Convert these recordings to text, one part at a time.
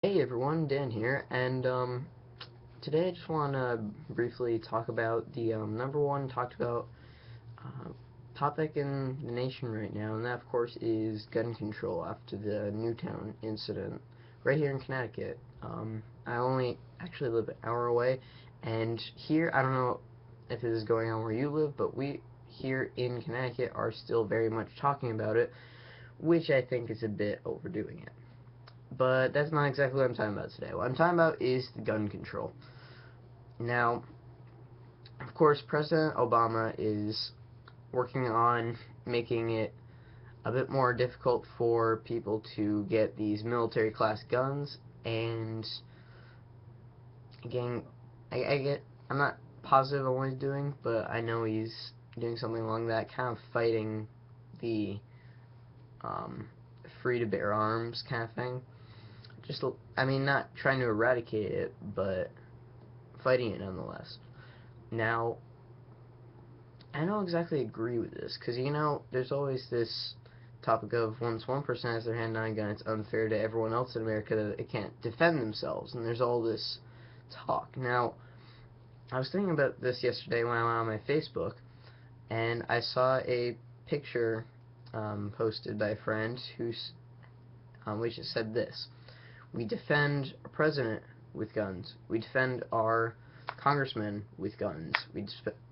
Hey everyone, Dan here, and today I just want to briefly talk about the number one talked about uh, topic in the nation right now, and that of course is gun control after the Newtown incident right here in Connecticut. I only actually live an hour away, and here I don't know if this is going on where you live, but we here in Connecticut are still very much talking about it, which I think is a bit overdoing it. But that's not exactly what I'm talking about today. What I'm talking about is the gun control. Now, of course, President Obama is working on making it a bit more difficult for people to get these military class guns, and again, I get, I'm not positive on what he's doing, but I know he's doing something along that, kind of fighting the um, free to bear arms kind of thing. Just, I mean, not trying to eradicate it, but fighting it nonetheless. Now, I don't exactly agree with this because there's always this topic of once one person has their hand on a gun, it's unfair to everyone else in America that it can't defend themselves, and there's all this talk. Now, I was thinking about this yesterday when I went on my Facebook, and I saw a picture posted by a friend which said this: "We defend our president with guns. We defend our congressmen with guns.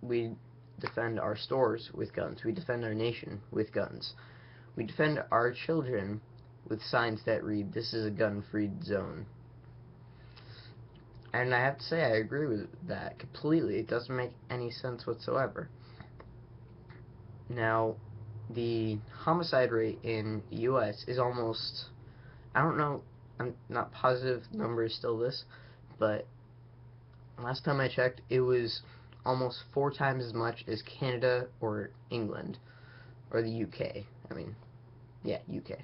We defend our stores with guns. We defend our nation with guns. We defend our children with signs that read, 'This is a gun-free zone.'" And I have to say, I agree with that completely. It doesn't make any sense whatsoever. Now, the homicide rate in the U.S. is almost, I don't know, I'm not positive the number is still this, but last time I checked, it was almost four times as much as Canada or England or the UK. I mean, yeah, UK.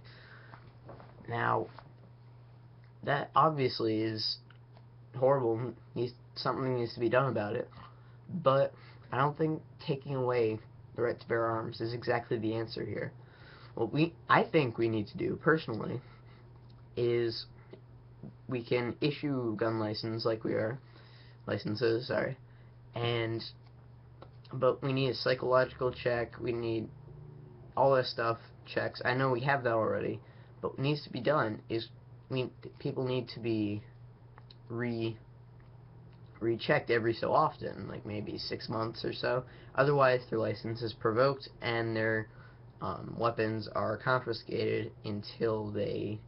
Now, that obviously is horrible. Something needs to be done about it. But I don't think taking away the right to bear arms is exactly the answer here. What I think we need to do personally is we can issue gun licenses, sorry, and but we need a psychological check. We need all that stuff checks. I know we have that already, but what needs to be done is people need to be re rechecked every so often, like maybe 6 months or so. Otherwise, their license is revoked and their weapons are confiscated until they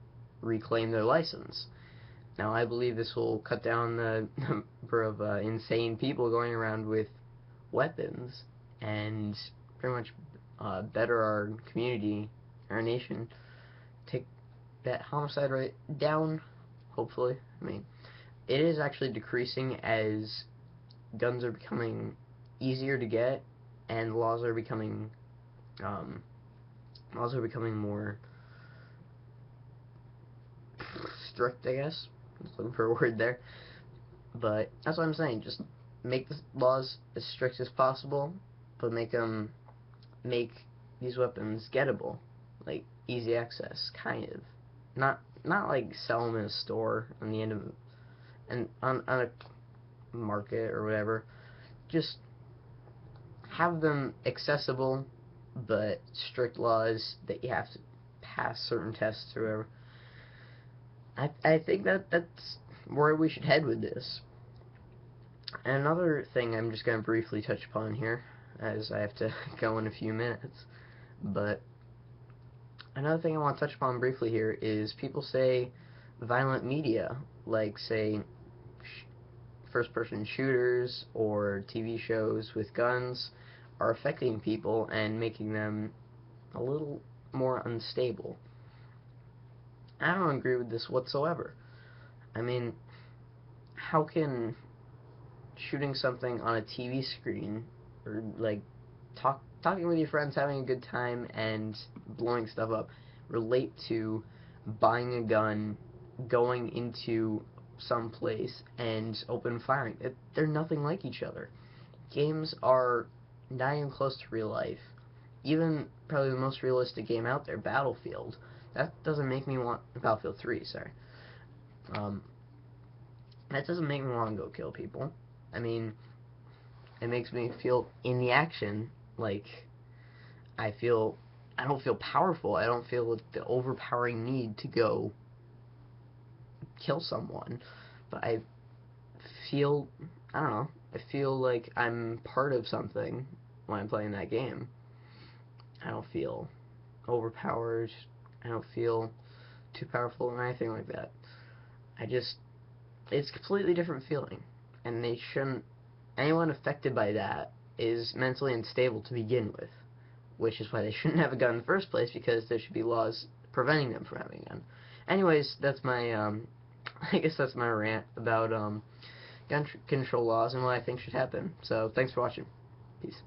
reclaim their license. Now, I believe this will cut down the number of insane people going around with weapons and pretty much better our community, our nation, take that homicide rate down, hopefully. I mean, it is actually decreasing as guns are becoming easier to get and um, laws are becoming more strict, I guess. Just looking for a word there. But that's what I'm saying. Just make the laws as strict as possible, but make these weapons gettable, like easy access, kind of. Not like sell them in a store on the end of and on a market or whatever. Just have them accessible, but strict laws that you have to pass certain tests or whatever. I think that's where we should head with this. And another thing I'm just going to briefly touch upon here, as I have to go in a few minutes, but another thing I want to touch upon briefly here is people say violent media, like, say, first person shooters or TV shows with guns, are affecting people and making them a little more unstable. I don't agree with this whatsoever. I mean, how can shooting something on a TV screen or like talking with your friends, having a good time, and blowing stuff up relate to buying a gun, going into some place, and open firing? They're nothing like each other. Games are not even close to real life. Even probably the most realistic game out there, Battlefield. That doesn't make me want Battlefield 3. Sorry. Um, that doesn't make me want to go kill people. I mean, it makes me feel in the action like I feel. I don't feel powerful. I don't feel the overpowering need to go kill someone. But I feel. I don't know. I feel like I'm part of something when I'm playing that game. I don't feel overpowered. I don't feel too powerful or anything like that. I just, it's a completely different feeling. And they shouldn't, anyone affected by that is mentally unstable to begin with. Which is why they shouldn't have a gun in the first place, because there should be laws preventing them from having a gun. Anyways, that's my, I guess that's my rant about, gun control laws and what I think should happen. So, thanks for watching. Peace.